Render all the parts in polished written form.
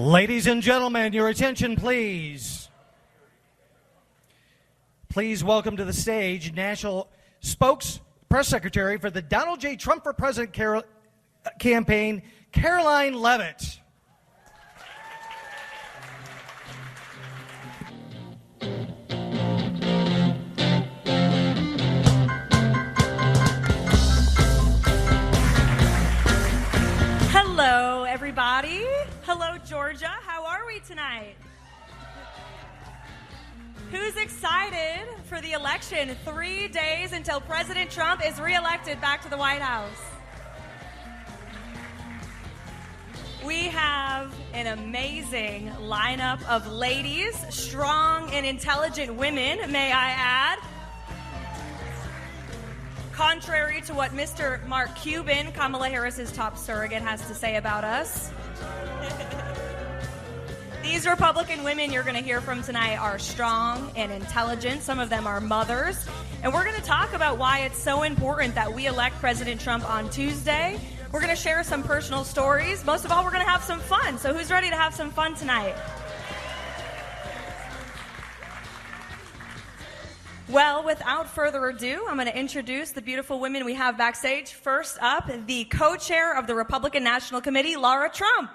Ladies and gentlemen, your attention, please. Please welcome to the stage National Press Secretary for the Donald J. Trump for President campaign, Caroline Leavitt. Hello, everybody. Hello, Georgia. How are we tonight? Who's excited for the election? 3 days until President Trump is reelected back to the White House. We have an amazing lineup of ladies, strong and intelligent women, may I add. Contrary to what Mr. Mark Cuban, Kamala Harris's top surrogate, has to say about us. These Republican women you're going to hear from tonight are strong and intelligent. Some of them are mothers. And we're going to talk about why it's so important that we elect President Trump on Tuesday. We're going to share some personal stories. Most of all, we're going to have some fun. So who's ready to have some fun tonight? Well, without further ado, I'm going to introduce the beautiful women we have backstage. First up, the co-chair of the Republican National Committee, Lara Trump.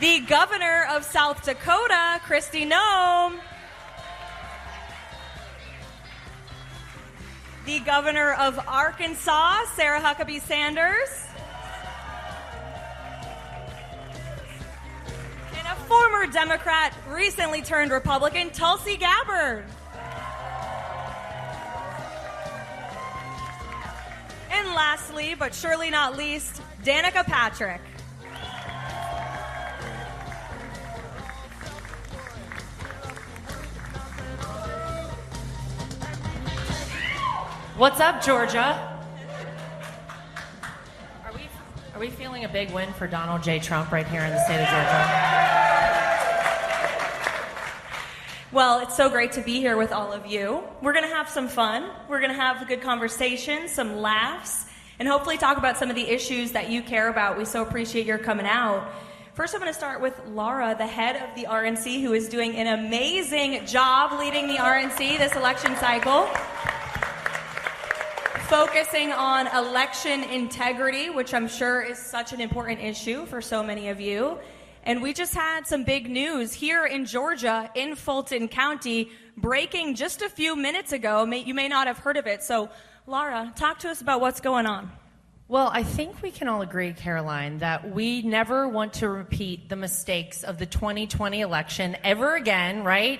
The governor of South Dakota, Kristi Noem. The governor of Arkansas, Sarah Huckabee Sanders. And a former Democrat, recently turned Republican, Tulsi Gabbard. And lastly, but surely not least, Danica Patrick. What's up, Georgia? Are we feeling a big win for Donald J. Trump right here in the state of Georgia? Well, it's so great to be here with all of you. We're going to have some fun. We're going to have a good conversation, some laughs, and hopefully talk about some of the issues that you care about. We so appreciate your coming out. First, I'm going to start with Lara, the head of the RNC, who is doing an amazing job leading the RNC this election cycle. Focusing on election integrity, which I'm sure is such an important issue for so many of you. And we just had some big news here in Georgia, in Fulton County, breaking just a few minutes ago. You may not have heard of it. So, Lara, talk to us about what's going on. Well, I think we can all agree, Caroline, that we never want to repeat the mistakes of the 2020 election ever again, right?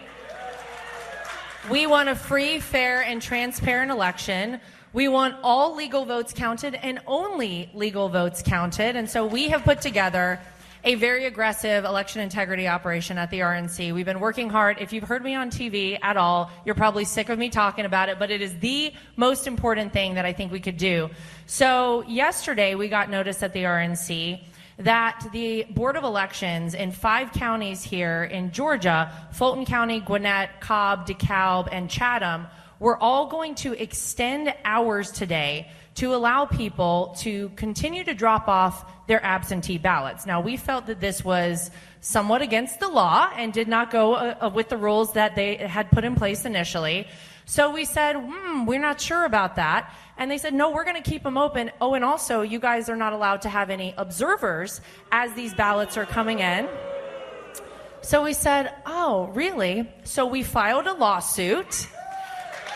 We want a free, fair, and transparent election. We want all legal votes counted and only legal votes counted. And so we have put together a very aggressive election integrity operation at the RNC. We've been working hard. If you've heard me on TV at all, you're probably sick of me talking about it, but it is the most important thing that I think we could do. So yesterday we got notice at the RNC that the Board of Elections in 5 counties here in Georgia, Fulton County, Gwinnett, Cobb, DeKalb, and Chatham, we're all going to extend hours today to allow people to continue to drop off their absentee ballots. Now, we felt that this was somewhat against the law and did not go with the rules that they had put in place initially. So we said, we're not sure about that. And they said, no, we're going to keep them open. Oh, and also, you guys are not allowed to have any observers as these ballots are coming in. So we said, oh, really? So we filed a lawsuit.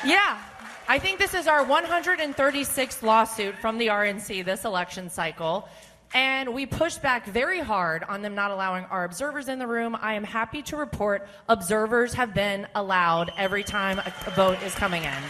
Yeah, I think this is our 136th lawsuit from the RNC this election cycle. And we pushed back very hard on them not allowing our observers in the room. I am happy to report observers have been allowed every time a vote is coming in.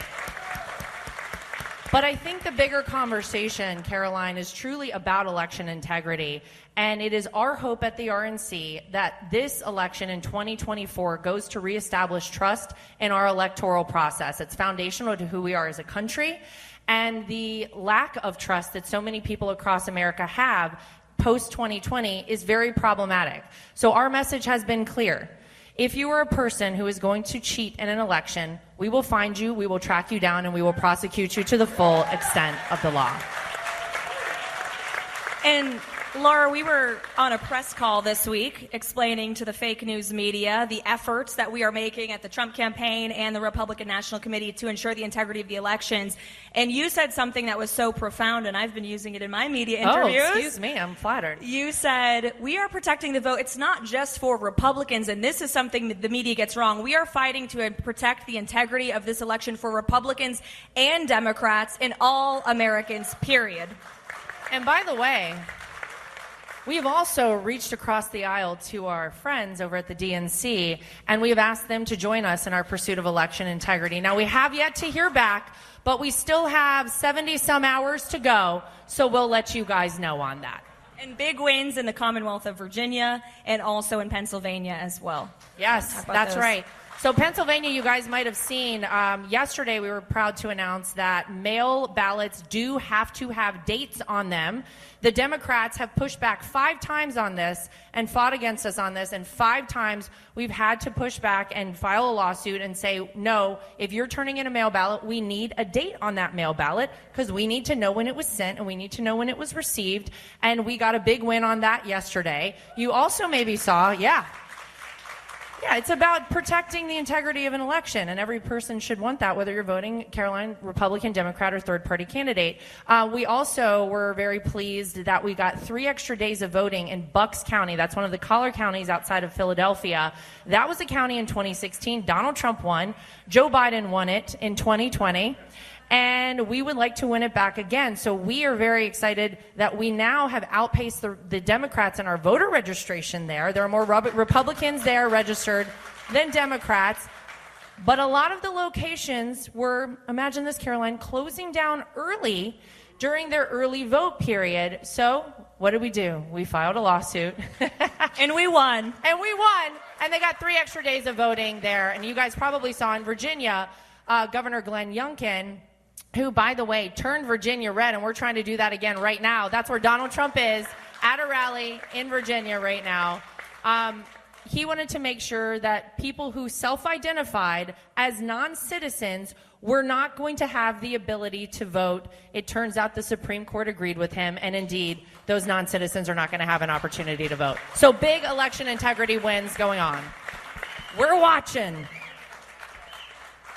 But I think the bigger conversation, Caroline, is truly about election integrity. And it is our hope at the RNC that this election in 2024 goes to reestablish trust in our electoral process. It's foundational to who we are as a country. And the lack of trust that so many people across America have post-2020 is very problematic. So our message has been clear. if you are a person who is going to cheat in an election, we will find you, we will track you down, and we will prosecute you to the full extent of the law. And Lara, we were on a press call this week explaining to the fake news media the efforts that we are making at the Trump campaign and the Republican National Committee to ensure the integrity of the elections. And you said something that was so profound, and I've been using it in my media interviews. Oh, excuse me, I'm flattered. You said, we are protecting the vote. It's not just for Republicans, and this is something that the media gets wrong. We are fighting to protect the integrity of this election for Republicans and Democrats and all Americans, period. And by the way, we have also reached across the aisle to our friends over at the DNC, and we have asked them to join us in our pursuit of election integrity. Now, we have yet to hear back, but we still have 70-some hours to go, so we'll let you guys know on that. And big wins in the Commonwealth of Virginia and also in Pennsylvania as well. Yes, that's right. So Pennsylvania, you guys might have seen, yesterday we were proud to announce that mail ballots do have to have dates on them. The Democrats have pushed back 5 times on this and fought against us on this, and 5 times we've had to push back and file a lawsuit and say, no, if you're turning in a mail ballot, we need a date on that mail ballot because we need to know when it was sent and we need to know when it was received, and we got a big win on that yesterday. You also maybe saw, Yeah, it's about protecting the integrity of an election, and every person should want that, whether you're voting Caroline, Republican, Democrat, or third-party candidate. We also were very pleased that we got 3 extra days of voting in Bucks County. That's one of the collar counties outside of Philadelphia. That was a county in 2016. Donald Trump won. Joe Biden won it in 2020. And we would like to win it back again. So we are very excited that we now have outpaced the Democrats in our voter registration there. There are more Republicans there registered than Democrats. But a lot of the locations were, imagine this, Caroline, closing down early during their early vote period. So what did we do? We filed a lawsuit. And we won. And we won. And they got 3 extra days of voting there. And you guys probably saw in Virginia, Governor Glenn Youngkin, who, by the way, turned Virginia red, and we're trying to do that again right now. That's where Donald Trump is, at a rally in Virginia right now. He wanted to make sure that people who self-identified as non-citizens were not going to have the ability to vote. It turns out the Supreme Court agreed with him, and indeed, those non-citizens are not going to have an opportunity to vote. So big election integrity wins going on. We're watching.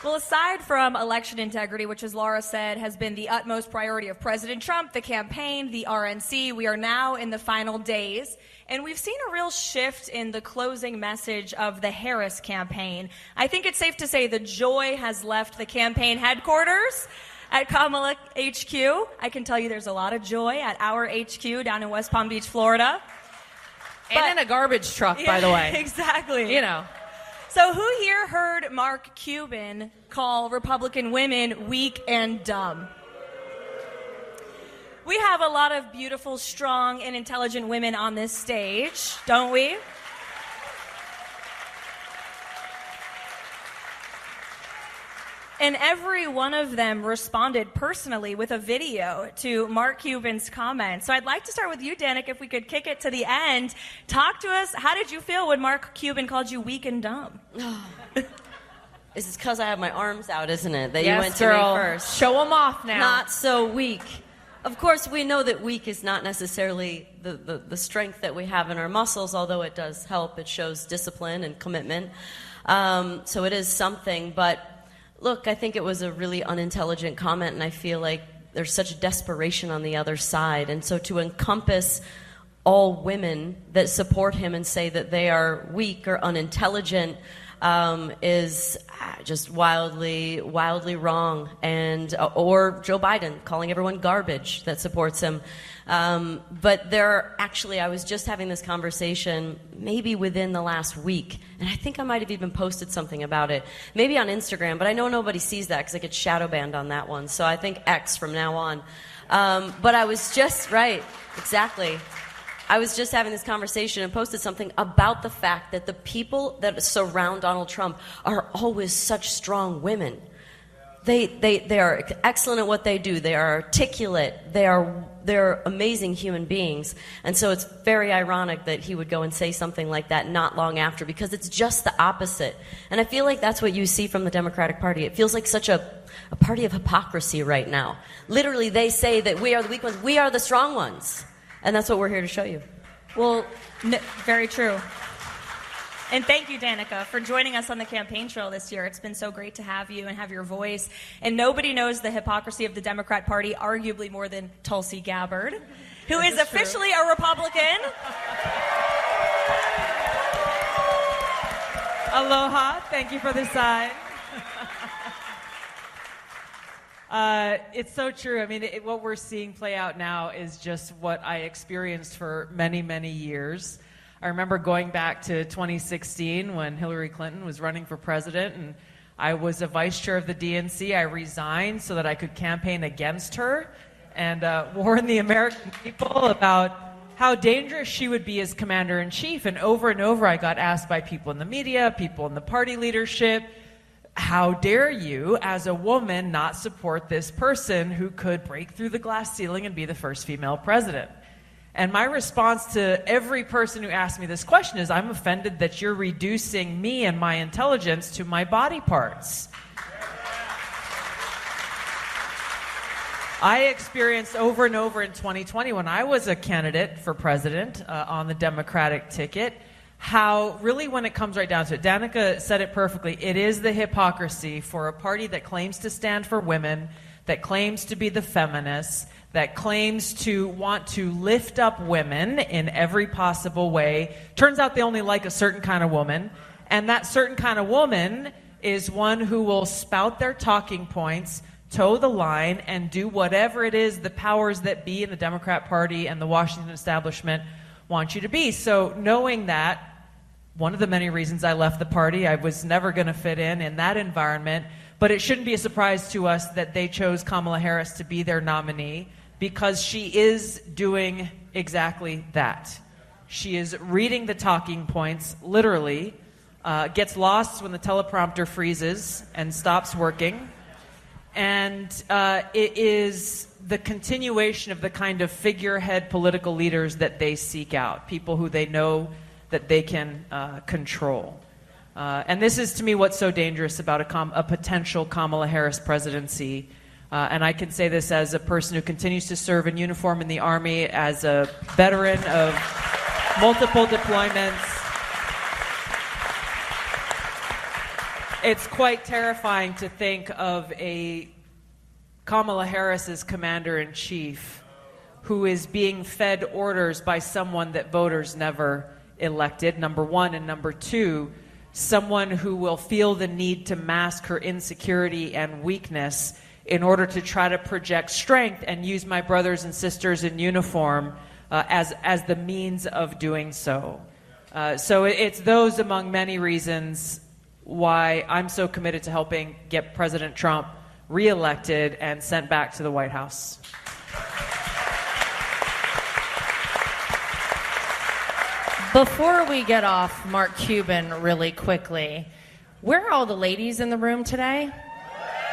Well, aside from election integrity, which, as Lara said, has been the utmost priority of President Trump, the campaign, the RNC, we are now in the final days, and we've seen a real shift in the closing message of the Harris campaign. I think it's safe to say the joy has left the campaign headquarters at Kamala HQ. I can tell you there's a lot of joy at our HQ down in West Palm Beach, Florida. And in a garbage truck, by the way. Exactly. You know. So who here heard Mark Cuban call Republican women weak and dumb? We have a lot of beautiful, strong, and intelligent women on this stage, don't we? And every one of them responded personally with a video to Mark Cuban's comments. So I'd like to start with you, Danica, if we could kick it to the end. Talk to us. How did you feel when Mark Cuban called you weak and dumb? This is because I have my arms out, isn't it? That Yes, you went girl. to me first. Show them off now. Not so weak. Of course, we know that weak is not necessarily the strength that we have in our muscles, although it does help. It shows discipline and commitment. So it is something, but look, I think it was a really unintelligent comment, and I feel like there's such desperation on the other side. And so to encompass all women that support him and say that they are weak or unintelligent is just wildly wrong. And or Joe Biden calling everyone garbage that supports him. But I was just having this conversation maybe within the last week, and I think I might have even posted something about it, maybe on Instagram, but I know nobody sees that because I get shadow banned on that one, so I think X from now on. But I was just, right, exactly. I was just having this conversation and posted something about the fact that the people that surround Donald Trump are always such strong women. They are excellent at what they do. They are articulate. They're amazing human beings. And so it's very ironic that he would go and say something like that not long after, because it's just the opposite. And I feel like that's what you see from the Democratic Party. It feels like such a party of hypocrisy right now. Literally, they say that we are the weak ones. We are the strong ones. And that's what we're here to show you. Well, very true. And thank you, Danica, for joining us on the campaign trail this year. It's been so great to have you and have your voice. And nobody knows the hypocrisy of the Democrat Party arguably more than Tulsi Gabbard, who is officially a Republican. Aloha. Thank you for the sign. It's so true. I mean, what we're seeing play out now is just what I experienced for many, many years. I remember going back to 2016 when Hillary Clinton was running for president, and I was a vice chair of the DNC. I resigned so that I could campaign against her and warn the American people about how dangerous she would be as commander-in-chief. And over I got asked by people in the media, people in the party leadership, how dare you, as a woman, not support this person who could break through the glass ceiling and be the first female president? And my response to every person who asked me this question is, I'm offended that you're reducing me and my intelligence to my body parts. I experienced over and over in 2020 when I was a candidate for president on the Democratic ticket, how really when it comes right down to it, Danica said it perfectly, it is the hypocrisy for a party that claims to stand for women, that claims to be the feminists, that claims to want to lift up women in every possible way. Turns out they only like a certain kind of woman, and that certain kind of woman is one who will spout their talking points, toe the line, and do whatever it is the powers that be in the Democrat Party and the Washington establishment want you to be. So knowing that, one of the many reasons I left the party, I was never going to fit in that environment, but it shouldn't be a surprise to us that they chose Kamala Harris to be their nominee, because she is doing exactly that. She is reading the talking points, literally, gets lost when the teleprompter freezes and stops working, and it is the continuation of the kind of figurehead political leaders that they seek out, people who they know that they can control. And this is, to me, what's so dangerous about a potential Kamala Harris presidency. And I can say this as a person who continues to serve in uniform in the Army, as a veteran of multiple deployments. It's quite terrifying to think of a Kamala Harris as commander-in-chief who is being fed orders by someone that voters never elected, number one. And number two, someone who will feel the need to mask her insecurity and weakness in order to try to project strength and use my brothers and sisters in uniform as the means of doing so. So it's those among many reasons why I'm so committed to helping get President Trump reelected and sent back to the White House. Before we get off Mark Cuban really quickly, where are all the ladies in the room today?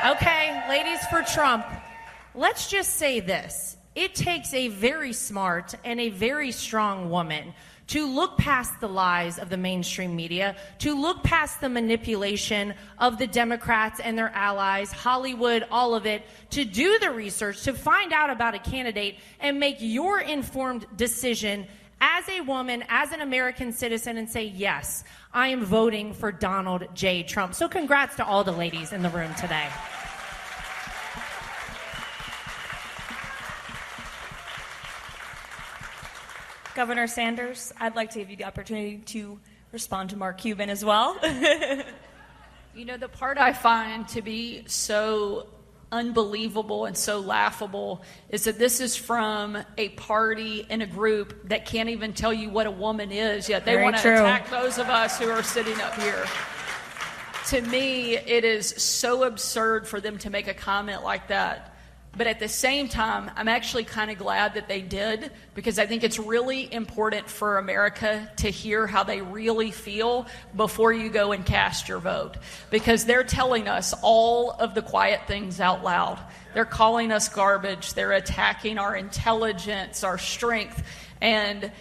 Okay, ladies for Trump. Let's just say this. It takes a very smart and a very strong woman to look past the lies of the mainstream media, to look past the manipulation of the Democrats and their allies, Hollywood, all of it, to do the research, to find out about a candidate and make your informed decision as a woman, as an American citizen, and say, yes, I am voting for Donald J. Trump. So congrats to all the ladies in the room today. Governor Sanders, I'd like to give you the opportunity to respond to Mark Cuban as well. You know, the part I find to be so unbelievable and so laughable is that this is from a party and a group that can't even tell you what a woman is, yet they want to attack those of us who are sitting up here. To me, it is so absurd for them to make a comment like that. But at the same time, I'm actually kind of glad that they did, because I think it's really important for America to hear how they really feel before you go and cast your vote. Because they're telling us all of the quiet things out loud. They're calling us garbage. They're attacking our intelligence, our strength. And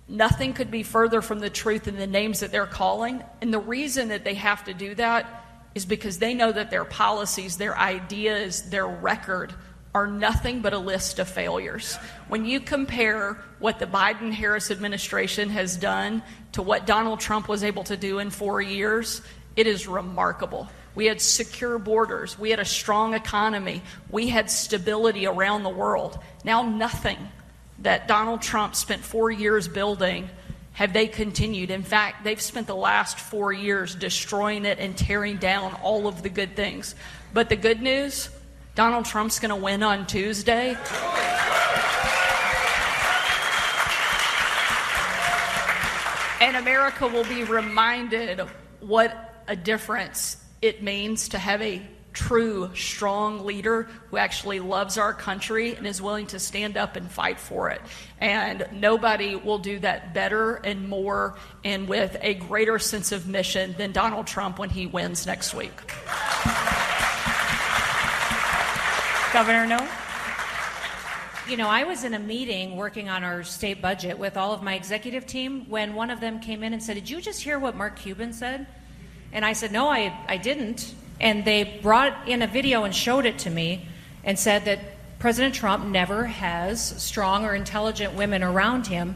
nothing could be further from the truth in the names that they're calling. And the reason that they have to do that is because they know that their policies, their ideas, their record are nothing but a list of failures. When you compare what the Biden-Harris administration has done to what Donald Trump was able to do in 4 years, it is remarkable. We had secure borders. We had a strong economy. We had stability around the world. Now nothing that Donald Trump spent 4 years building have they continued. In fact, they've spent the last 4 years destroying it and tearing down all of the good things. But the good news, Donald Trump's going to win on Tuesday. And America will be reminded what a difference it means to have a true, strong leader who actually loves our country and is willing to stand up and fight for it. And nobody will do that better and more and with a greater sense of mission than Donald Trump when he wins next week. Governor Noem? You know, I was in a meeting working on our state budget with all of my executive team when one of them came in and said, "Did you just hear what Mark Cuban said?" And I said, "No, I didn't." And they brought in a video and showed it to me and said that President Trump never has strong or intelligent women around him.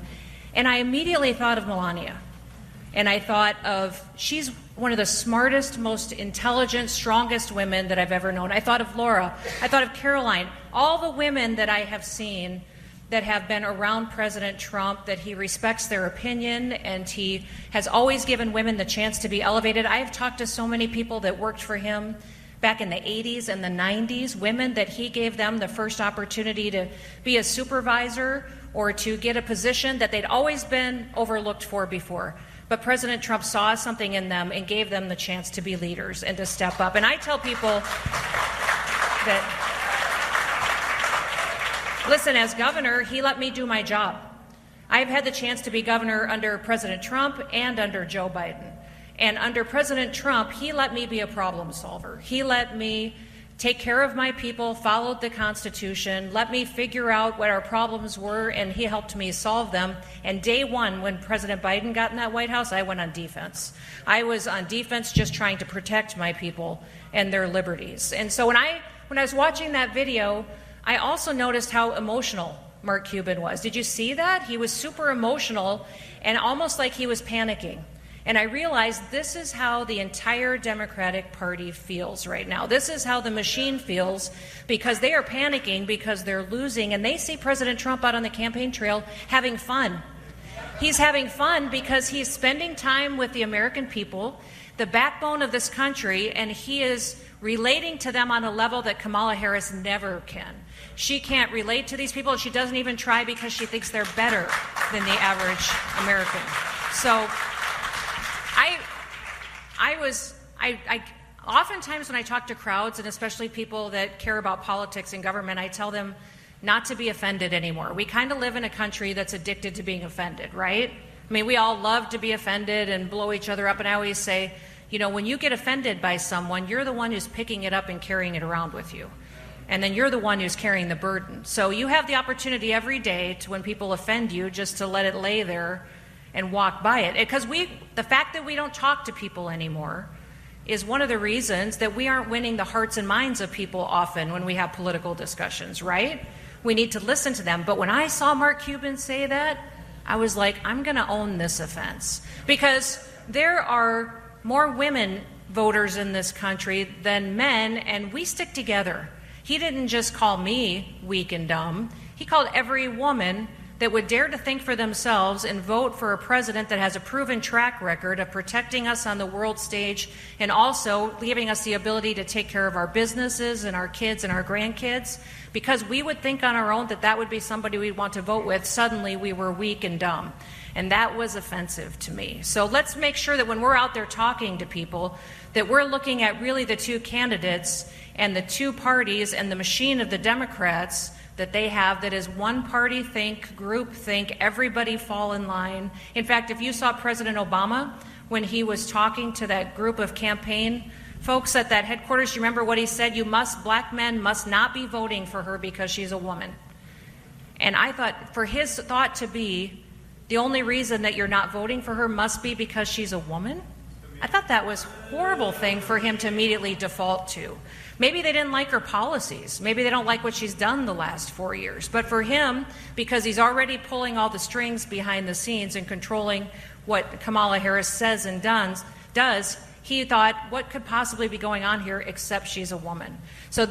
And I immediately thought of Melania. And I thought of, she's one of the smartest, most intelligent, strongest women that I've ever known. I thought of Lara. I thought of Caroline. All the women that I have seen that have been around President Trump, that he respects their opinion and he has always given women the chance to be elevated. I have talked to so many people that worked for him back in the 80s and the 90s, women that he gave them the first opportunity to be a supervisor or to get a position that they'd always been overlooked for before. But President Trump saw something in them and gave them the chance to be leaders and to step up. And I tell people that, listen, as governor, he let me do my job. I've had the chance to be governor under President Trump and under Joe Biden. And under President Trump, he let me be a problem solver. He let me take care of my people, followed the Constitution, let me figure out what our problems were, and he helped me solve them. And day one, when President Biden got in that White House, I went on defense. I was on defense just trying to protect my people and their liberties. And so when I was watching that video, I also noticed how emotional Mark Cuban was. Did you see that? He was super emotional and almost like he was panicking. And I realized this is how the entire Democratic Party feels right now. This is how the machine feels, because they are panicking because they're losing, and they see President Trump out on the campaign trail having fun. He's having fun because he's spending time with the American people, the backbone of this country, and he is relating to them on a level that Kamala Harris never can. She can't relate to these people, and she doesn't even try because she thinks they're better than the average American. So I oftentimes when I talk to crowds, and especially people that care about politics and government, I tell them not to be offended anymore. We kind of live in a country that's addicted to being offended, right? I mean, we all love to be offended and blow each other up, and I always say, you know, when you get offended by someone, you're the one who's picking it up and carrying it around with you. And then you're the one who's carrying the burden. So you have the opportunity every day to, when people offend you, just to let it lay there and walk by it. Because the fact that we don't talk to people anymore is one of the reasons that we aren't winning the hearts and minds of people often when we have political discussions, right? We need to listen to them. But when I saw Mark Cuban say that, I was like, I'm going to own this offense. Because there are more women voters in this country than men, and we stick together. He didn't just call me weak and dumb. He called every woman that would dare to think for themselves and vote for a president that has a proven track record of protecting us on the world stage and also giving us the ability to take care of our businesses and our kids and our grandkids, because we would think on our own that that would be somebody we'd want to vote with, suddenly we were weak and dumb. And that was offensive to me. So let's make sure that when we're out there talking to people, that we're looking at really the two candidates and the two parties and the machine of the Democrats that they have that is one party think, group think, everybody fall in line. In fact, if you saw President Obama when he was talking to that group of campaign folks at that headquarters, you remember what he said? Black men must not be voting for her because she's a woman. And I thought for his thought to be, the only reason that you're not voting for her must be because she's a woman? I thought that was a horrible thing for him to immediately default to. Maybe they didn't like her policies. Maybe they don't like what she's done the last 4 years. But for him, because he's already pulling all the strings behind the scenes and controlling what Kamala Harris says and does, he thought, what could possibly be going on here except she's a woman? So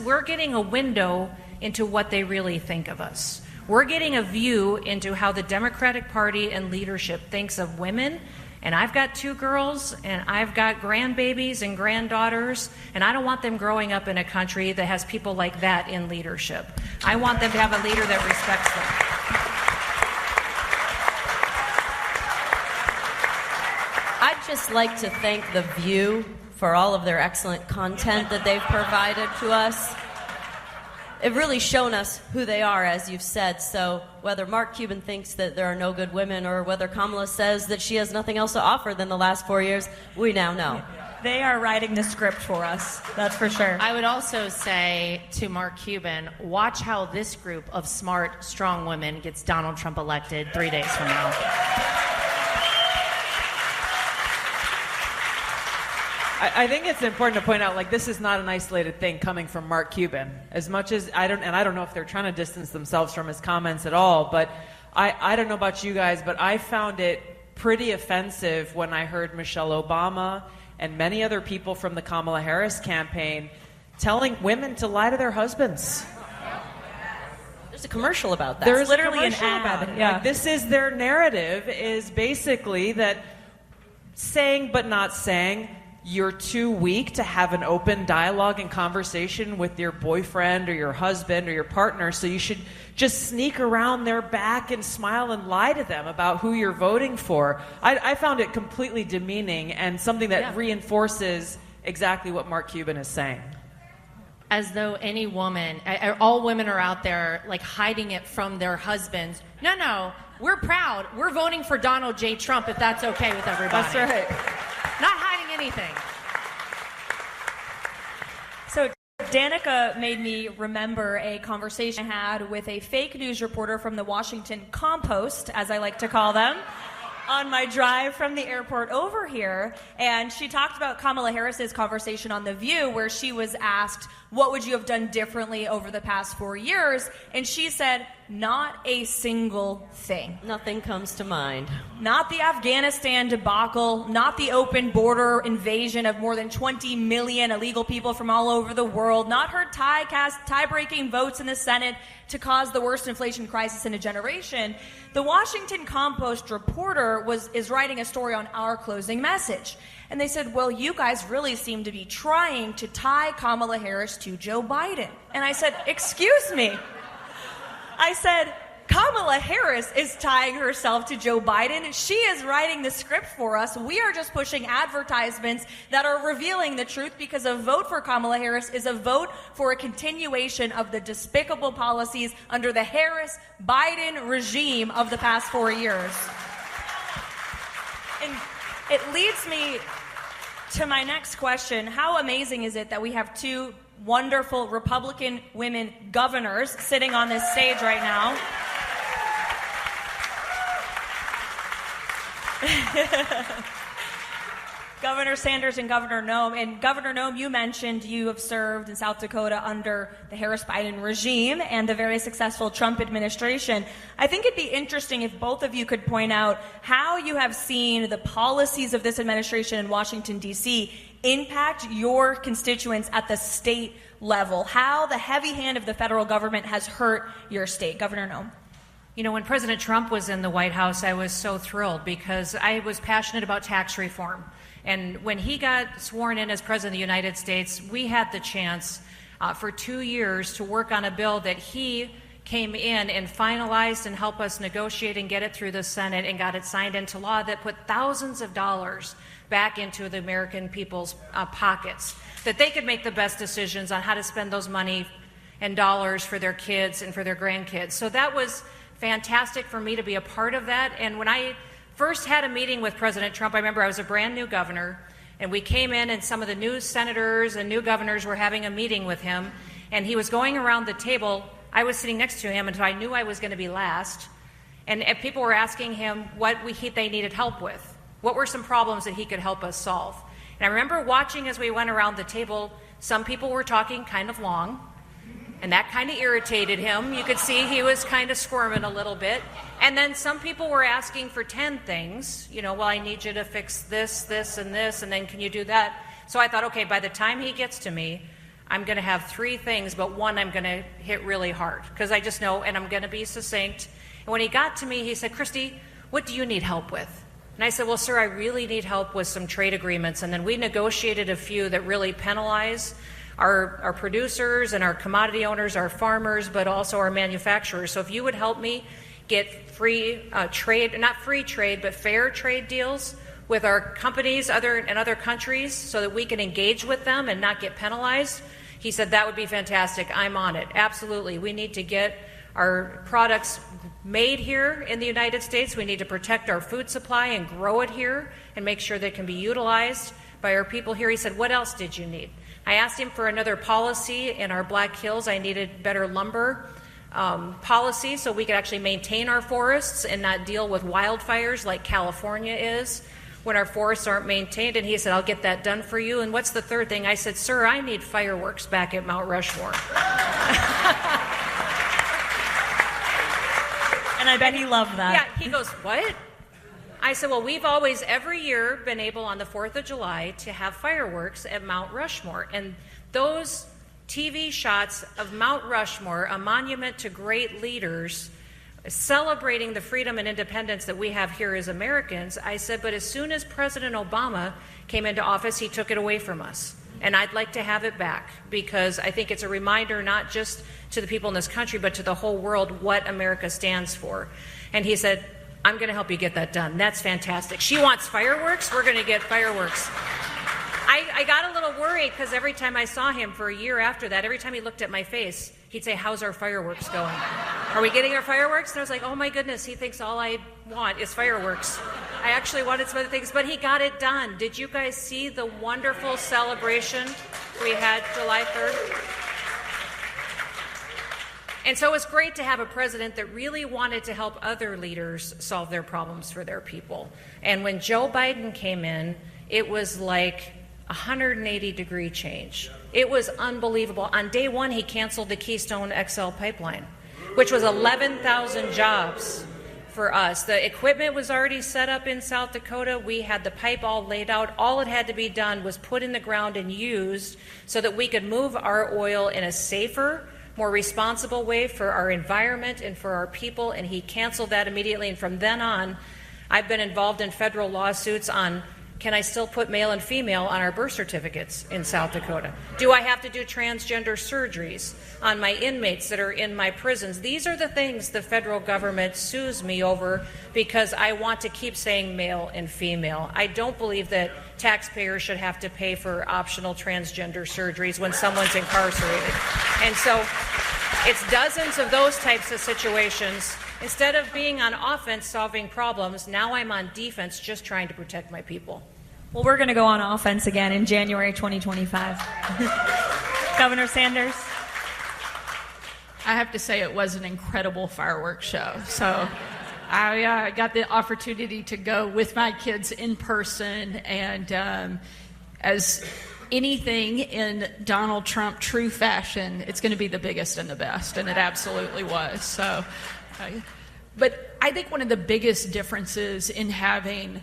we're getting a window into what they really think of us. We're getting a view into how the Democratic Party and leadership thinks of women. And I've got 2 girls, and I've got grandbabies and granddaughters, and I don't want them growing up in a country that has people like that in leadership. I want them to have a leader that respects them. I'd just like to thank The View for all of their excellent content that they've provided to us. They've really shown us who they are, as you've said. So whether Mark Cuban thinks that there are no good women or whether Kamala says that she has nothing else to offer than the last 4 years, we now know. They are writing the script for us, that's for sure. I would also say to Mark Cuban, watch how this group of smart, strong women gets Donald Trump elected 3 days from now. I think it's important to point out, like, this is not an isolated thing coming from Mark Cuban. As much as I don't know if they're trying to distance themselves from his comments at all, but I don't know about you guys, but I found it pretty offensive when I heard Michelle Obama and many other people from the Kamala Harris campaign telling women to lie to their husbands. There's a commercial about that. There's literally an ad. Yeah. Like, this is their narrative, is basically that saying but not saying, you're too weak to have an open dialogue and conversation with your boyfriend or your husband or your partner, so you should just sneak around their back and smile and lie to them about who you're voting for. I found it completely demeaning and something that reinforces exactly what Mark Cuban is saying. As though any woman, all women are out there like hiding it from their husbands. No, we're proud. We're voting for Donald J. Trump if that's okay with everybody. That's right. Not hiding anything. So Danica made me remember a conversation I had with a fake news reporter from the Washington Compost, as I like to call them, on my drive from the airport over here. And she talked about Kamala Harris's conversation on The View, where she was asked, what would you have done differently over the past 4 years? And she said, not a single thing. Nothing comes to mind. Not the Afghanistan debacle, not the open border invasion of more than 20 million illegal people from all over the world, not her tie-breaking votes in the Senate to cause the worst inflation crisis in a generation. The Washington Compost reporter is writing a story on our closing message. And they said, well, you guys really seem to be trying to tie Kamala Harris to Joe Biden. And I said, excuse me. I said, Kamala Harris is tying herself to Joe Biden. She is writing the script for us. We are just pushing advertisements that are revealing the truth, because a vote for Kamala Harris is a vote for a continuation of the despicable policies under the Harris-Biden regime of the past 4 years. And it leads me to my next question. How amazing is it that we have 2 wonderful Republican women governors sitting on this stage right now? Governor Sanders and Governor Noem. And Governor Noem, you mentioned you have served in South Dakota under the Harris-Biden regime and the very successful Trump administration. I think it'd be interesting if both of you could point out how you have seen the policies of this administration in Washington, D.C. impact your constituents at the state level, how the heavy hand of the federal government has hurt your state. Governor Noem. You know, when President Trump was in the White House, I was so thrilled because I was passionate about tax reform. And when he got sworn in as President of the United States, we had the chance for 2 years to work on a bill that he came in and finalized and helped us negotiate and get it through the Senate and got it signed into law that put thousands of dollars back into the American people's pockets, that they could make the best decisions on how to spend those money and dollars for their kids and for their grandkids. So that was fantastic for me to be a part of that. And when I first had a meeting with President Trump, I remember I was a brand new governor, and we came in and some of the new senators and new governors were having a meeting with him, and he was going around the table. I was sitting next to him, and so I knew I was going to be last. And people were asking him what they needed help with. What were some problems that he could help us solve? And I remember watching as we went around the table, some people were talking kind of long, and that kind of irritated him. You could see he was kind of squirming a little bit. And then some people were asking for 10 things. You know, well, I need you to fix this, this, and this, and then can you do that? So I thought, okay, by the time he gets to me, I'm going to have 3 things, but one I'm going to hit really hard because I just know, and I'm going to be succinct. And when he got to me, he said, Kristi, what do you need help with? And I said, well, sir, I really need help with some trade agreements. And then we negotiated a few that really penalize our producers and our commodity owners, our farmers, but also our manufacturers. So if you would help me get free trade, not free trade, but fair trade deals with our companies in other countries so that we can engage with them and not get penalized, he said that would be fantastic. I'm on it. Absolutely. We need to get our products made here in the United States. We need to protect our food supply and grow it here and make sure that it can be utilized by our people here. He said, what else did you need? I asked him for another policy in our Black Hills. I needed better lumber policy so we could actually maintain our forests and not deal with wildfires like California is when our forests aren't maintained. And he said, I'll get that done for you. And what's the third thing? I said, sir, I need fireworks back at Mount Rushmore. And I bet he loved that. Yeah, he goes, what? I said, well, we've always, every year, been able on the 4th of July to have fireworks at Mount Rushmore. And those TV shots of Mount Rushmore, a monument to great leaders, celebrating the freedom and independence that we have here as Americans, I said, but as soon as President Obama came into office, he took it away from us. And I'd like to have it back because I think it's a reminder not just to the people in this country, but to the whole world what America stands for. And he said, I'm going to help you get that done. That's fantastic. She wants fireworks. We're going to get fireworks. I got a little worried because every time I saw him for a year after that, every time he looked at my face, he'd say, how's our fireworks going? Are we getting our fireworks? And I was like, oh my goodness, he thinks all I want is fireworks. I actually wanted some other things, but he got it done. Did you guys see the wonderful celebration we had July 3rd? And so it's great to have a president that really wanted to help other leaders solve their problems for their people. And when Joe Biden came in, it was like 180-degree change. It was unbelievable. On day one, he canceled the Keystone XL pipeline, which was 11,000 jobs for us. The equipment was already set up in South Dakota. We had the pipe all laid out. All it had to be done was put in the ground and used so that we could move our oil in a safer, more responsible way for our environment and for our people, and he canceled that immediately. And from then on, I've been involved in federal lawsuits on, can I still put male and female on our birth certificates in South Dakota? Do I have to do transgender surgeries on my inmates that are in my prisons? These are the things the federal government sues me over because I want to keep saying male and female. I don't believe that taxpayers should have to pay for optional transgender surgeries when someone's incarcerated. And so it's dozens of those types of situations. Instead of being on offense solving problems, now I'm on defense just trying to protect my people. Well, we're going to go on offense again in January 2025. Governor Sanders? I have to say it was an incredible fireworks show. So I got the opportunity to go with my kids in person, and as anything in Donald Trump true fashion, it's going to be the biggest and the best, and it absolutely was. So, but I think one of the biggest differences in having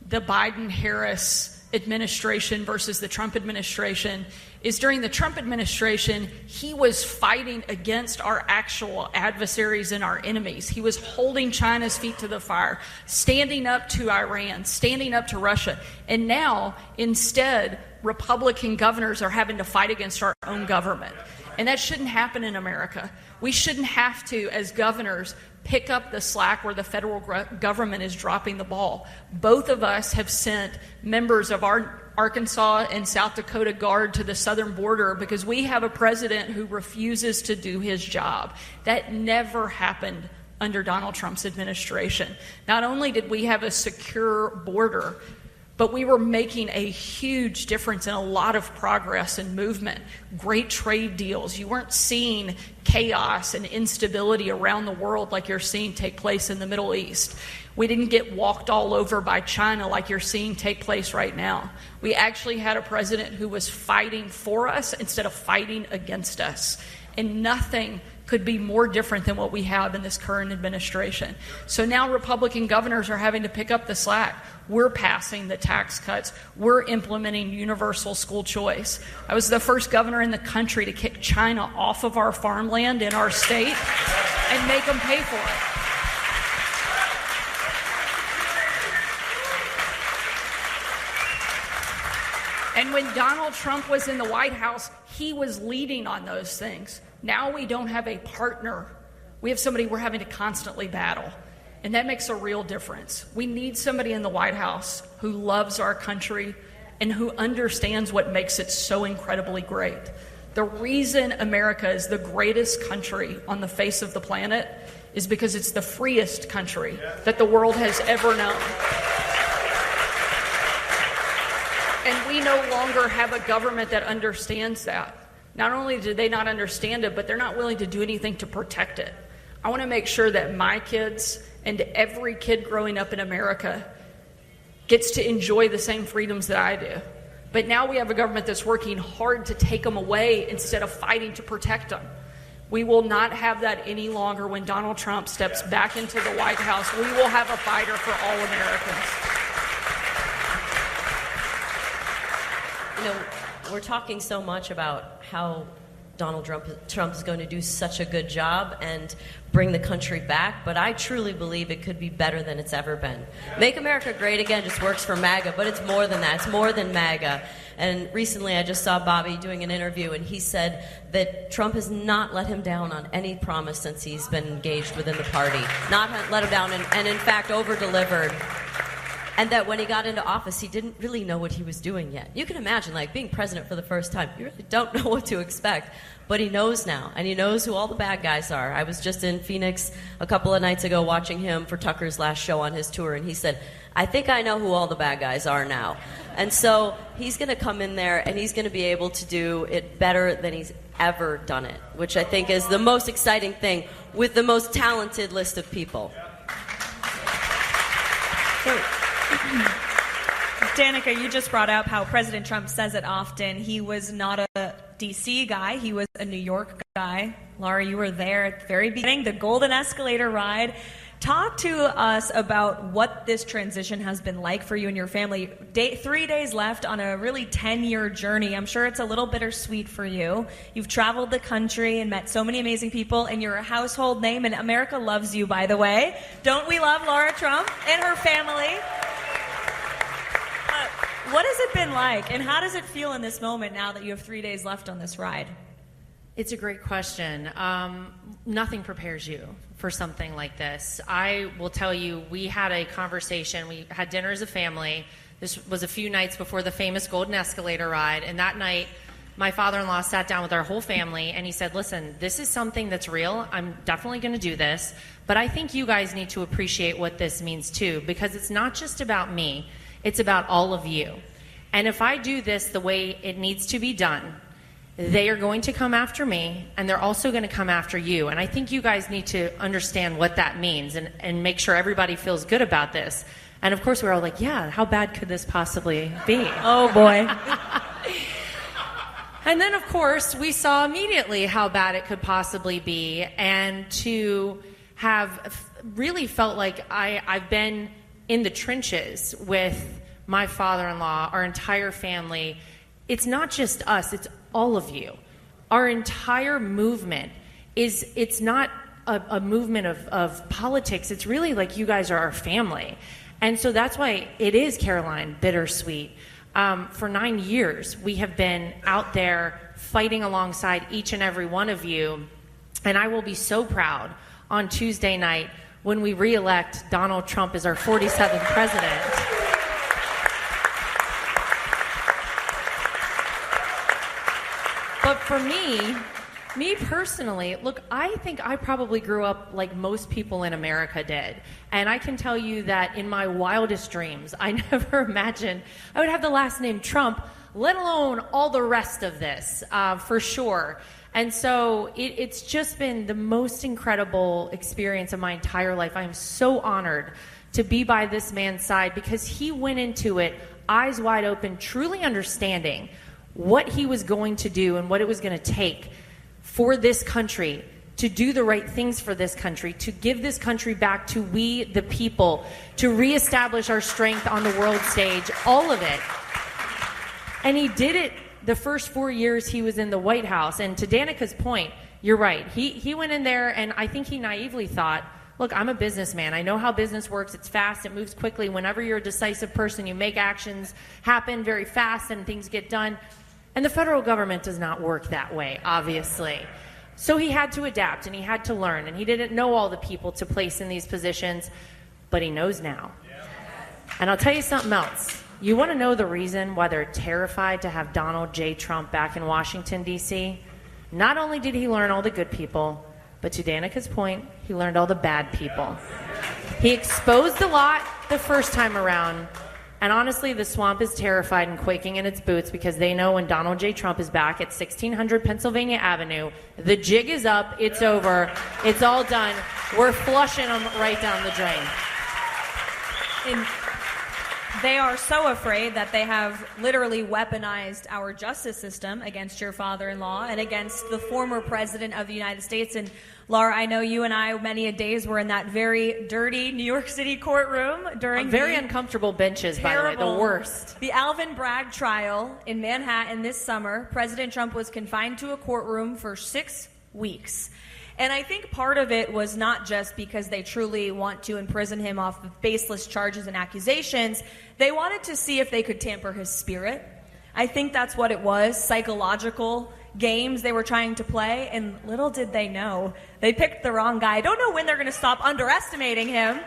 the Biden-Harris administration versus the Trump administration is during the Trump administration, he was fighting against our actual adversaries and our enemies. He was holding China's feet to the fire, standing up to Iran, standing up to Russia. And now, instead, Republican governors are having to fight against our own government. And that shouldn't happen in America. We shouldn't have to, as governors, pick up the slack where the federal government is dropping the ball. Both of us have sent members of our Arkansas and South Dakota Guard to the southern border because we have a president who refuses to do his job. That never happened under Donald Trump's administration. Not only did we have a secure border, but we were making a huge difference and a lot of progress and movement, great trade deals. You weren't seeing chaos and instability around the world like you're seeing take place in the Middle East. We didn't get walked all over by China like you're seeing take place right now. We actually had a president who was fighting for us instead of fighting against us. And nothing could be more different than what we have in this current administration. So now Republican governors are having to pick up the slack. We're passing the tax cuts. We're implementing universal school choice. I was the first governor in the country to kick China off of our farmland in our state and make them pay for it. And when Donald Trump was in the White House, he was leading on those things. Now we don't have a partner. We have somebody we're having to constantly battle. And that makes a real difference. We need somebody in the White House who loves our country and who understands what makes it so incredibly great. The reason America is the greatest country on the face of the planet is because it's the freest country that the world has ever known. And we no longer have a government that understands that. Not only do they not understand it, but they're not willing to do anything to protect it. I want to make sure that my kids and every kid growing up in America gets to enjoy the same freedoms that I do. But now we have a government that's working hard to take them away instead of fighting to protect them. We will not have that any longer when Donald Trump steps back into the White House. We will have a fighter for all Americans. You know, we're talking so much about how Donald Trump is going to do such a good job and bring the country back, but I truly believe it could be better than it's ever been. Make America Great Again just works for MAGA, but it's more than that. It's more than MAGA. And recently I just saw Bobby doing an interview, and he said that Trump has not let him down on any promise since he's been engaged within the party. Not let him down, and in fact over-delivered. And that when he got into office, he didn't really know what he was doing yet. You can imagine, like, being president for the first time. You really don't know what to expect. But he knows now, and he knows who all the bad guys are. I was just in Phoenix a couple of nights ago watching him for Tucker's last show on his tour, and he said, I think I know who all the bad guys are now. And so he's going to come in there, and he's going to be able to do it better than he's ever done it, which I think is the most exciting thing with the most talented list of people. So, Danica, you just brought up how President Trump says it often. He was not a D.C. guy. He was a New York guy. Lara, you were there at the very beginning, the Golden Escalator ride. Talk to us about what this transition has been like for you and your family. 3 days left on a really 10-year journey. I'm sure it's a little bittersweet for you. You've traveled the country and met so many amazing people, and you're a household name, and America loves you, by the way. Don't we love Lara Trump and her family? What has it been like, and how does it feel in this moment now that you have 3 days left on this ride? It's a great question. Nothing prepares you for something like this. I will tell you, we had a conversation. We had dinner as a family. This was a few nights before the famous Golden Escalator ride, and that night, my father-in-law sat down with our whole family, and he said, listen, this is something that's real. I'm definitely going to do this, but I think you guys need to appreciate what this means too, because it's not just about me. It's about all of you. And if I do this the way it needs to be done, they are going to come after me, and they're also going to come after you. And I think you guys need to understand what that means and make sure everybody feels good about this. And of course, we're all like, yeah, how bad could this possibly be? Oh, boy. And then, of course, we saw immediately how bad it could possibly be. And to have really felt like I've been in the trenches with my father-in-law, our entire family. It's not just us, it's all of you. Our entire movement it's not a movement of politics. It's really like you guys are our family. And so that's why it is, Caroline, bittersweet. For 9 years, we have been out there fighting alongside each and every one of you. And I will be so proud on Tuesday night when we re-elect Donald Trump as our 47th president. But for me personally, look, I think I probably grew up like most people in America did. And I can tell you that in my wildest dreams, I never imagined I would have the last name Trump, let alone all the rest of this, for sure. And so it's just been the most incredible experience of my entire life. I am so honored to be by this man's side because he went into it eyes wide open, truly understanding what he was going to do and what it was going to take for this country to do the right things for this country, to give this country back to we, the people, to reestablish our strength on the world stage, all of it. And he did it the first 4 years he was in the White House. And to Danica's point, you're right. He went in there, and I think he naively thought, look, I'm a businessman. I know how business works. It's fast. It moves quickly. Whenever you're a decisive person, you make actions happen very fast and things get done. And the federal government does not work that way, obviously. So he had to adapt, and he had to learn. And he didn't know all the people to place in these positions, but he knows now. And I'll tell you something else. You want to know the reason why they're terrified to have Donald J. Trump back in Washington, D.C.? Not only did he learn all the good people, but to Danica's point, he learned all the bad people. He exposed a lot the first time around, and honestly, the swamp is terrified and quaking in its boots because they know when Donald J. Trump is back at 1600 Pennsylvania Avenue, the jig is up, it's over, it's all done. We're flushing them right down the drain. And they are so afraid that they have literally weaponized our justice system against your father-in-law and against the former president of the United States. And Lara, I know you and I many a days were in that very dirty New York City courtroom during very uncomfortable benches, by the way, the worst. The Alvin Bragg trial in Manhattan this summer. President Trump was confined to a courtroom for 6 weeks. And I think part of it was not just because they truly want to imprison him off of baseless charges and accusations. They wanted to see if they could tamper his spirit. I think that's what it was, psychological games they were trying to play, and little did they know, they picked the wrong guy. I don't know when they're going to stop underestimating him,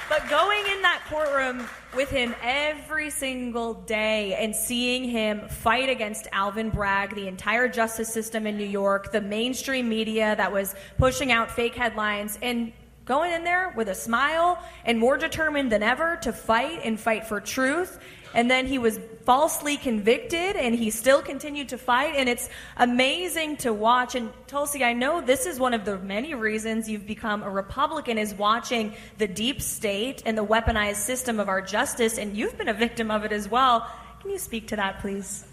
but going in that courtroom with him every single day and seeing him fight against Alvin Bragg, the entire justice system in New York, the mainstream media that was pushing out fake headlines, and going in there with a smile and more determined than ever to fight and fight for truth. And then he was falsely convicted, and he still continued to fight, and it's amazing to watch. And Tulsi, I know this is one of the many reasons you've become a Republican, is watching the deep state and the weaponized system of our justice, and you've been a victim of it as well. Can you speak to that, please?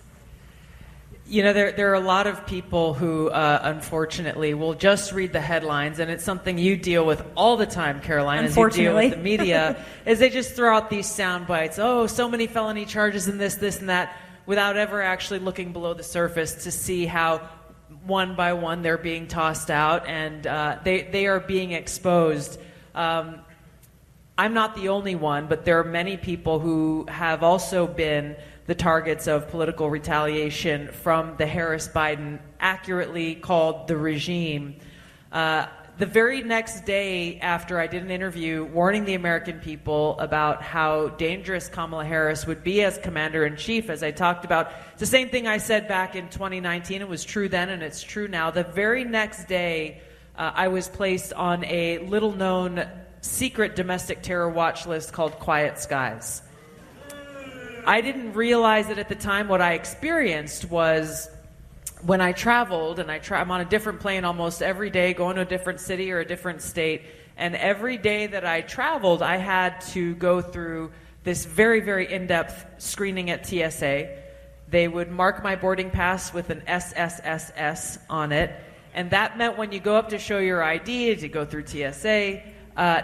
You know, there are a lot of people who, unfortunately, will just read the headlines, and it's something you deal with all the time, Caroline, as you deal with the media, is they just throw out these sound bites. Oh, so many felony charges and this, and that, without ever actually looking below the surface to see how one by one they're being tossed out, and they are being exposed. I'm not the only one, but there are many people who have also been the targets of political retaliation from the Harris-Biden, accurately called the regime. The very next day after I did an interview warning the American people about how dangerous Kamala Harris would be as commander-in-chief, as I talked about, it's the same thing I said back in 2019. It was true then, and it's true now. The very next day, I was placed on a little-known secret domestic terror watch list called Quiet Skies. I didn't realize that at the time. What I experienced was when I traveled, and I'm on a different plane almost every day, going to a different city or a different state, and every day that I traveled, I had to go through this very, very in-depth screening at TSA. They would mark my boarding pass with an SSSS on it, and that meant when you go up to show your ID, to go through TSA,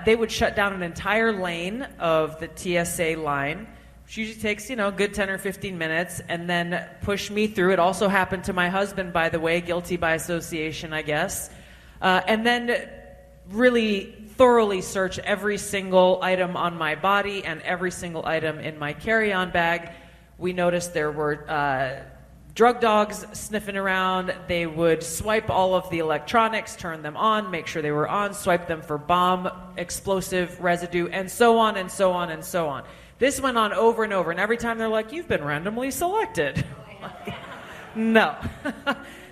they would shut down an entire lane of the TSA line. She usually takes, a good 10 or 15 minutes and then push me through. It also happened to my husband, by the way, guilty by association, I guess. And then really thoroughly search every single item on my body and every single item in my carry-on bag. We noticed there were drug dogs sniffing around. They would swipe all of the electronics, turn them on, make sure they were on, swipe them for bomb, explosive residue, and so on and so on and so on. This went on over and over, and every time they're like, "You've been randomly selected." No.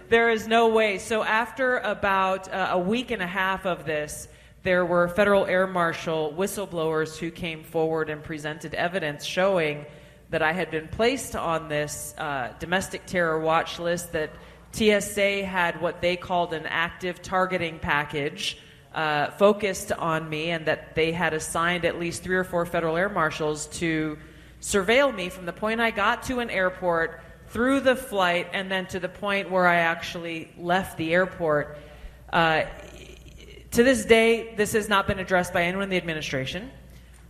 There is no way. So after about a week and a half of this, there were federal air marshal whistleblowers who came forward and presented evidence showing that I had been placed on this domestic terror watch list, that TSA had what they called an active targeting package focused on me, and that they had assigned at least 3 or 4 federal air marshals to surveil me from the point I got to an airport, through the flight, and then to the point where I actually left the airport. To this day, this has not been addressed by anyone in the administration.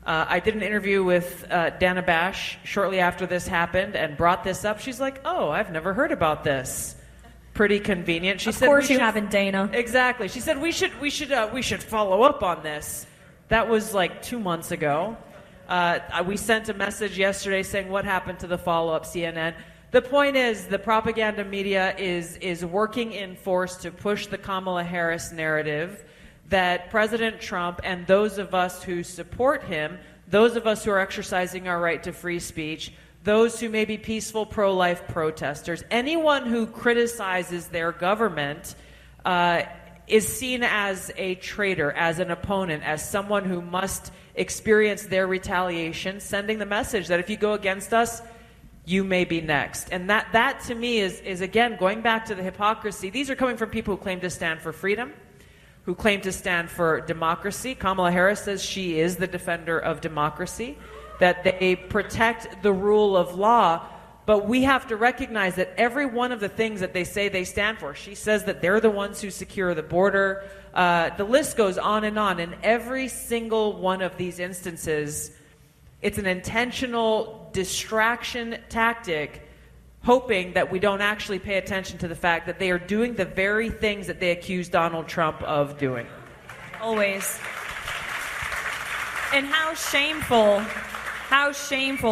I did an interview with Dana Bash shortly after this happened and brought this up. She's like, "Oh, I've never heard about this." Pretty convenient. She said, "Of course you haven't, Dana." Exactly. She said we should follow up on this. That was like 2 months ago. We sent a message yesterday saying, "What happened to the follow-up, CNN?" The point is, the propaganda media is working in force to push the Kamala Harris narrative that President Trump and those of us who support him, those of us who are exercising our right to free speech, those who may be peaceful pro-life protesters, anyone who criticizes their government is seen as a traitor, as an opponent, as someone who must experience their retaliation, sending the message that if you go against us, you may be next. And that to me is again, going back to the hypocrisy. These are coming from people who claim to stand for freedom, who claim to stand for democracy. Kamala Harris says she is the defender of democracy, that they protect the rule of law. But we have to recognize that every one of the things that they say they stand for, she says that they're the ones who secure the border. The list goes on. In every single one of these instances, it's an intentional distraction tactic, hoping that we don't actually pay attention to the fact that they are doing the very things that they accuse Donald Trump of doing. Always. And how shameful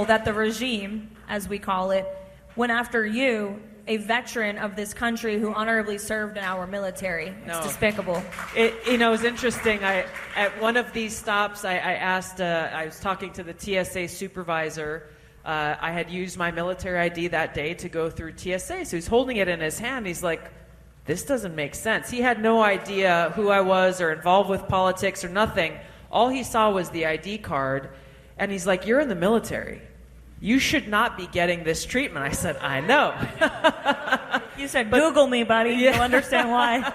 that the regime, as we call it, went after you, a veteran of this country who honorably served in our military. It's despicable. It was interesting. At one of these stops, I asked, I was talking to the TSA supervisor. I had used my military ID that day to go through TSA, so he's holding it in his hand. He's like, "This doesn't make sense." He had no idea who I was or involved with politics or nothing. All he saw was the ID card, and he's like, "You're in the military. You should not be getting this treatment." I said, "I know." You said, "Google me, buddy." Yeah. You'll understand why.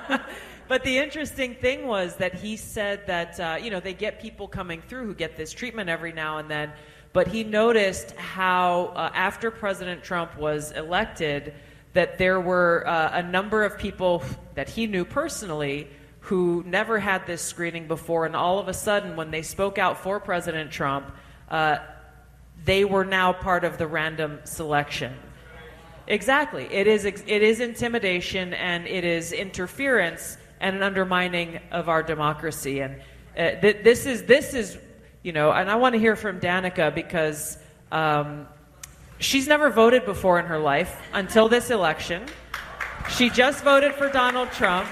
But the interesting thing was that he said that, they get people coming through who get this treatment every now and then. But he noticed how after President Trump was elected, that there were a number of people that he knew personally who never had this screening before. And all of a sudden, when they spoke out for President Trump, they were now part of the random selection. Exactly. It is intimidation, and it is interference and an undermining of our democracy. And this is and I want to hear from Danica, because she's never voted before in her life until this election. She just voted for Donald Trump.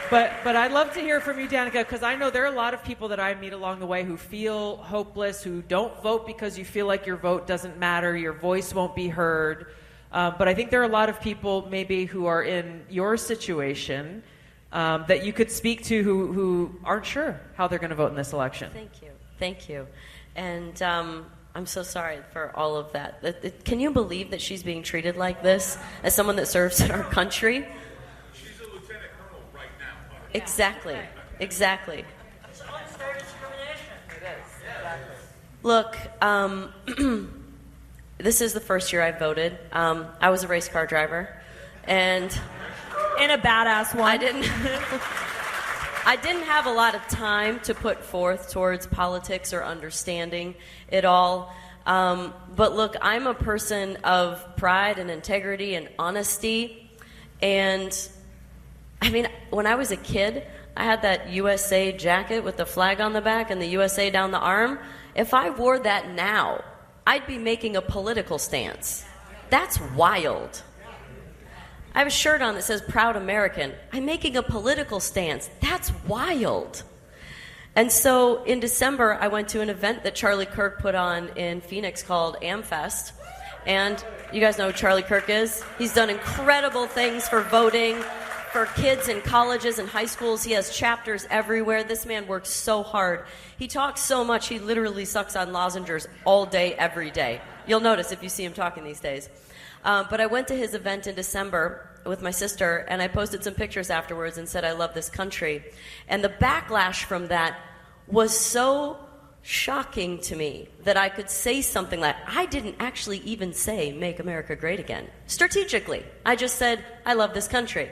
But I'd love to hear from you, Danica, because I know there are a lot of people that I meet along the way who feel hopeless, who don't vote because you feel like your vote doesn't matter, your voice won't be heard. But I think there are a lot of people maybe who are in your situation that you could speak to who aren't sure how they're going to vote in this election. Thank you. And I'm so sorry for all of that. Can you believe that she's being treated like this as someone that serves in our country? She's a lieutenant colonel right now. Exactly. It's unfair discrimination. It is. Exactly. Look, this is the first year I voted. I was a race car driver, and In a badass one. I didn't have a lot of time to put forth towards politics or understanding it all. But look, I'm a person of pride and integrity and honesty. And I mean, when I was a kid, I had that USA jacket with the flag on the back and the USA down the arm. If I wore that now, I'd be making a political stance. That's wild. I have a shirt on that says Proud American. I'm making a political stance. That's wild. And so in December, I went to an event that Charlie Kirk put on in Phoenix called AmFest. And you guys know who Charlie Kirk is? He's done incredible things for voting, for kids in colleges and high schools. He has chapters everywhere. This man works so hard. He talks so much, he literally sucks on lozenges all day, every day. You'll notice if you see him talking these days. But I went to his event in December with my sister, and I posted some pictures afterwards and said, I love this country. And the backlash from that was so shocking to me that I could say something like, I didn't actually even say, make America great again. Strategically, I just said, I love this country.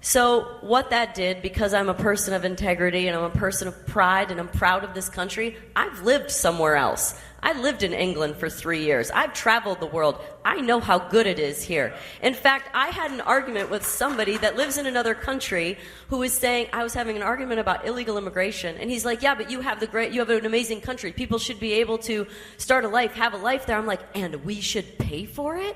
So what that did, because I'm a person of integrity and I'm a person of pride and I'm proud of this country, I've lived somewhere else. I lived in England for 3 years. I've traveled the world. I know how good it is here. In fact, I had an argument with somebody that lives in another country who was saying, I was having an argument about illegal immigration, and he's like, yeah, but you have an amazing country. People should be able to start a life, have a life there. I'm like, and we should pay for it?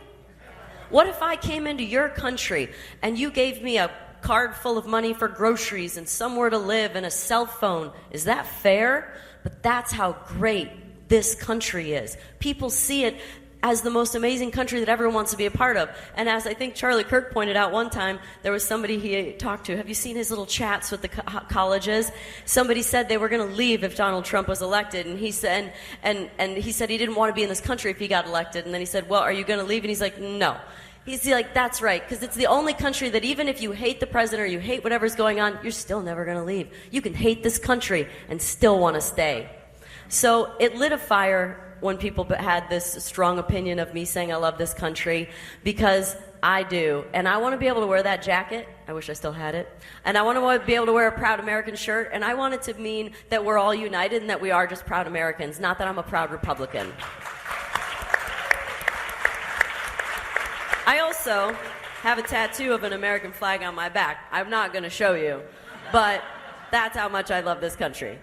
What if I came into your country and you gave me a card full of money for groceries and somewhere to live and a cell phone? Is that fair? But that's how great this country is. People see it as the most amazing country that everyone wants to be a part of. And as I think Charlie Kirk pointed out one time, there was somebody he talked to. Have you seen his little chats with the colleges? Somebody said they were going to leave if Donald Trump was elected, and he said, and he said he didn't want to be in this country if he got elected. And then he said, well, are you going to leave? And he's like, no. He's like, that's right, because it's the only country that even if you hate the president or you hate whatever's going on, you're still never going to leave. You can hate this country and still want to stay. So it lit a fire when people had this strong opinion of me saying I love this country, because I do. And I want to be able to wear that jacket. I wish I still had it. And I want to be able to wear a Proud American shirt. And I want it to mean that we're all united and that we are just proud Americans, not that I'm a proud Republican. I also have a tattoo of an American flag on my back. I'm not going to show you, but that's how much I love this country.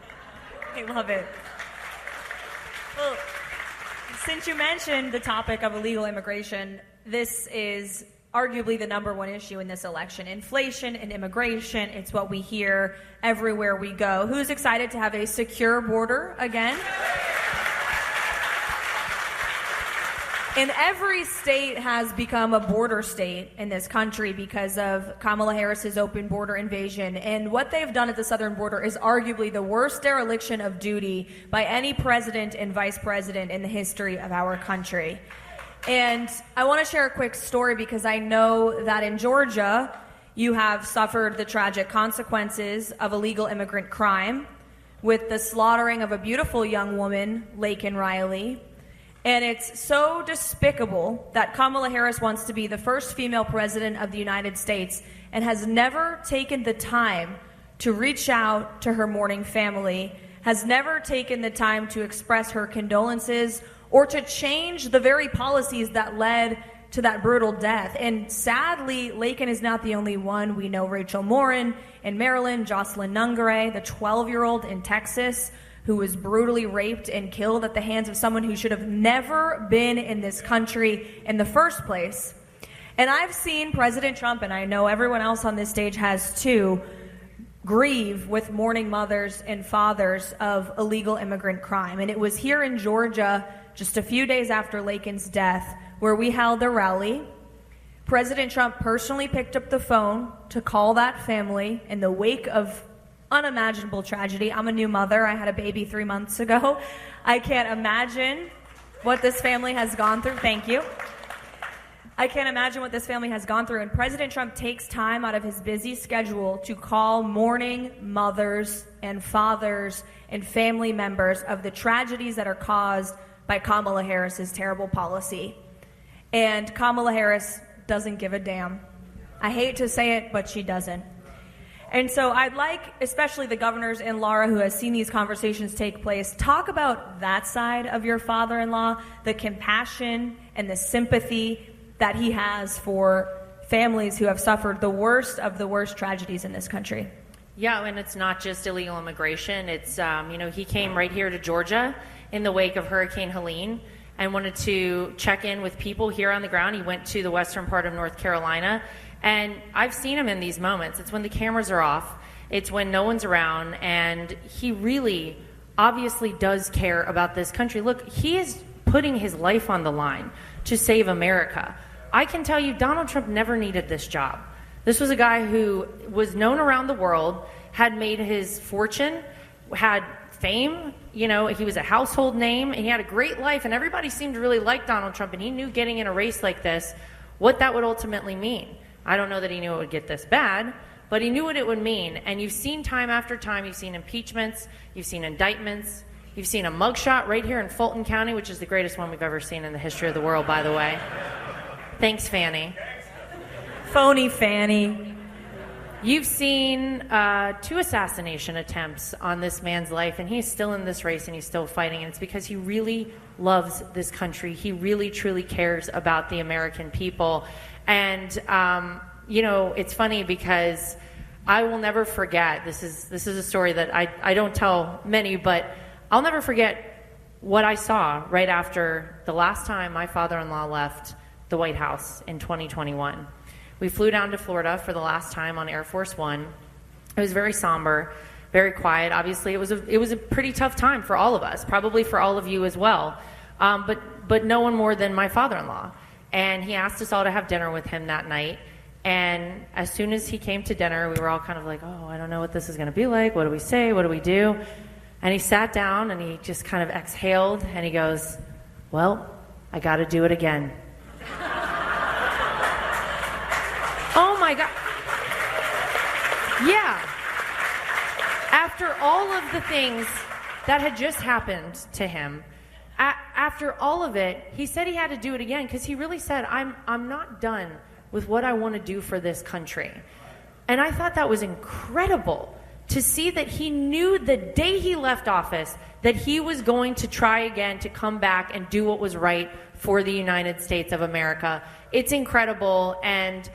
I love it. Well, since you mentioned the topic of illegal immigration, this is arguably the number one issue in this election. Inflation and immigration, it's what we hear everywhere we go. Who's excited to have a secure border again? And every state has become a border state in this country because of Kamala Harris's open border invasion. And what they've done at the southern border is arguably the worst dereliction of duty by any president and vice president in the history of our country. And I want to share a quick story because I know that in Georgia, you have suffered the tragic consequences of illegal immigrant crime with the slaughtering of a beautiful young woman, Laken Riley. And it's so despicable that Kamala Harris wants to be the first female president of the United States and has never taken the time to reach out to her mourning family, has never taken the time to express her condolences or to change the very policies that led to that brutal death. And sadly, Laken is not the only one. We know Rachel Morin in Maryland, Jocelyn Nungare, the 12-year-old in Texas, who was brutally raped and killed at the hands of someone who should have never been in this country in the first place. And I've seen President Trump, and I know everyone else on this stage has too, grieve with mourning mothers and fathers of illegal immigrant crime. And it was here in Georgia, just a few days after Laken's death, where we held a rally. President Trump personally picked up the phone to call that family in the wake of unimaginable tragedy. I'm a new mother. I had a baby 3 months ago. I can't imagine what this family has gone through. Thank you. I can't imagine what this family has gone through. And President Trump takes time out of his busy schedule to call mourning mothers and fathers and family members of the tragedies that are caused by Kamala Harris's terrible policy. And Kamala Harris doesn't give a damn. I hate to say it, but she doesn't. And so I'd like, especially the governors and Lara, who has seen these conversations take place, talk about that side of your father-in-law, the compassion and the sympathy that he has for families who have suffered the worst of the worst tragedies in this country. Yeah, and it's not just illegal immigration. It's, he came right here to Georgia in the wake of Hurricane Helene and wanted to check in with people here on the ground. He went to the western part of North Carolina, and I've seen him in these moments. It's when the cameras are off. It's when no one's around, and he really obviously does care about this country. Look, he is putting his life on the line to save America. I can tell you Donald Trump never needed this job. This was a guy who was known around the world, had made his fortune, had fame, he was a household name, and he had a great life, and everybody seemed to really like Donald Trump, and he knew getting in a race like this, what that would ultimately mean. I don't know that he knew it would get this bad, but he knew what it would mean, and you've seen time after time, you've seen impeachments, you've seen indictments, you've seen a mugshot right here in Fulton County, which is the greatest one we've ever seen in the history of the world, by the way. Thanks, Fanny. Phony Fanny. You've seen 2 assassination attempts on this man's life, and he's still in this race and he's still fighting, and it's because he really loves this country. He really, truly cares about the American people. And, it's funny because I will never forget, this is a story that I don't tell many, but I'll never forget what I saw right after the last time my father-in-law left the White House in 2021. We flew down to Florida for the last time on Air Force One. It was very somber, very quiet. Obviously, it was a pretty tough time for all of us, probably for all of you as well. But no one more than my father-in-law. And he asked us all to have dinner with him that night. And as soon as he came to dinner, we were all kind of like, oh, I don't know what this is going to be like. What do we say? What do we do? And he sat down and he just kind of exhaled and he goes, well, I got to do it again. Oh my God. Yeah. After all of the things that had just happened to him, after all of it, he said he had to do it again because he really said, I'm not done with what I want to do for this country. And I thought that was incredible to see that he knew the day he left office that he was going to try again to come back and do what was right for the United States of America. It's incredible. And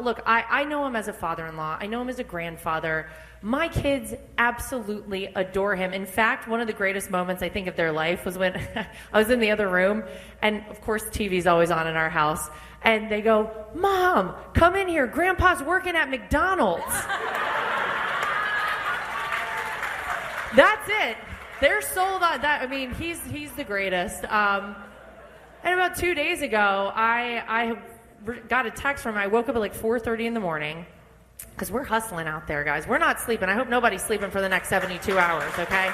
look, I know him as a father-in-law. I know him as a grandfather. My kids absolutely adore him. In fact, one of the greatest moments, I think, of their life was when I was in the other room, and of course, TV's always on in our house, and they go, Mom, come in here. Grandpa's working at McDonald's. That's it. They're sold on that. I mean, he's the greatest. And about 2 days ago, I got a text from him. I woke up at like 4:30 in the morning because we're hustling out there, guys. We're not sleeping. I hope nobody's sleeping for the next 72 hours, okay?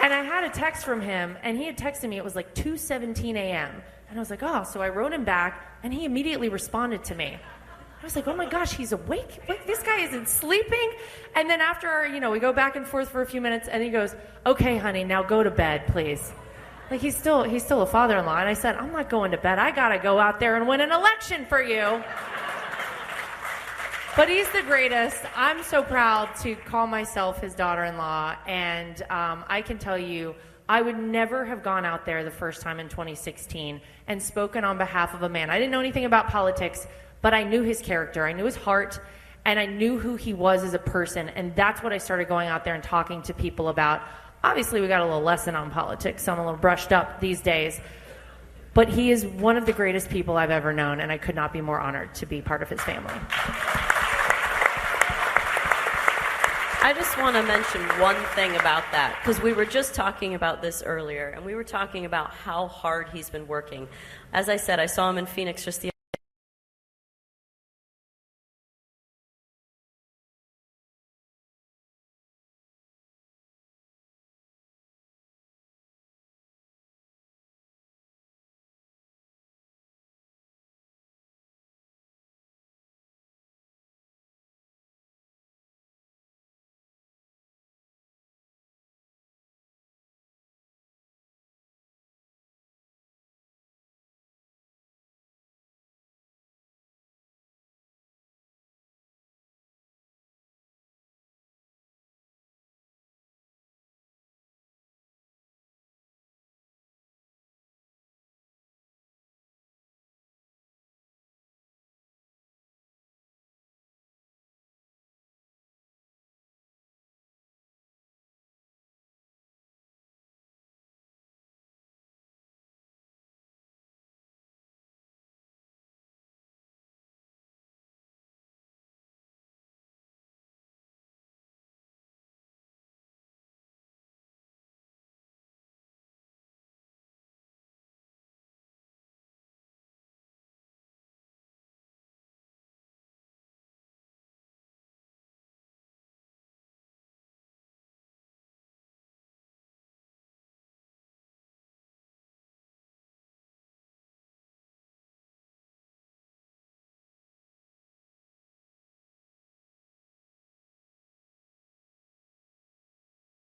And I had a text from him, and he had texted me. It was like 2:17 a.m. And I was like, oh. So I wrote him back, and he immediately responded to me. I was like, oh my gosh, he's awake? What? This guy isn't sleeping? And then after, we go back and forth for a few minutes, and he goes, okay, honey, now go to bed, please. Like, he's still a father-in-law. And I said, I'm not going to bed. I got to go out there and win an election for you. But he's the greatest. I'm so proud to call myself his daughter-in-law. And I can tell you, I would never have gone out there the first time in 2016 and spoken on behalf of a man. I didn't know anything about politics, but I knew his character. I knew his heart, and I knew who he was as a person. And that's what I started going out there and talking to people about. Obviously, we got a little lesson on politics, so I'm a little brushed up these days. But he is one of the greatest people I've ever known, and I could not be more honored to be part of his family. I just want to mention one thing about that, because we were just talking about this earlier, and we were talking about how hard he's been working. As I said, I saw him in Phoenix just the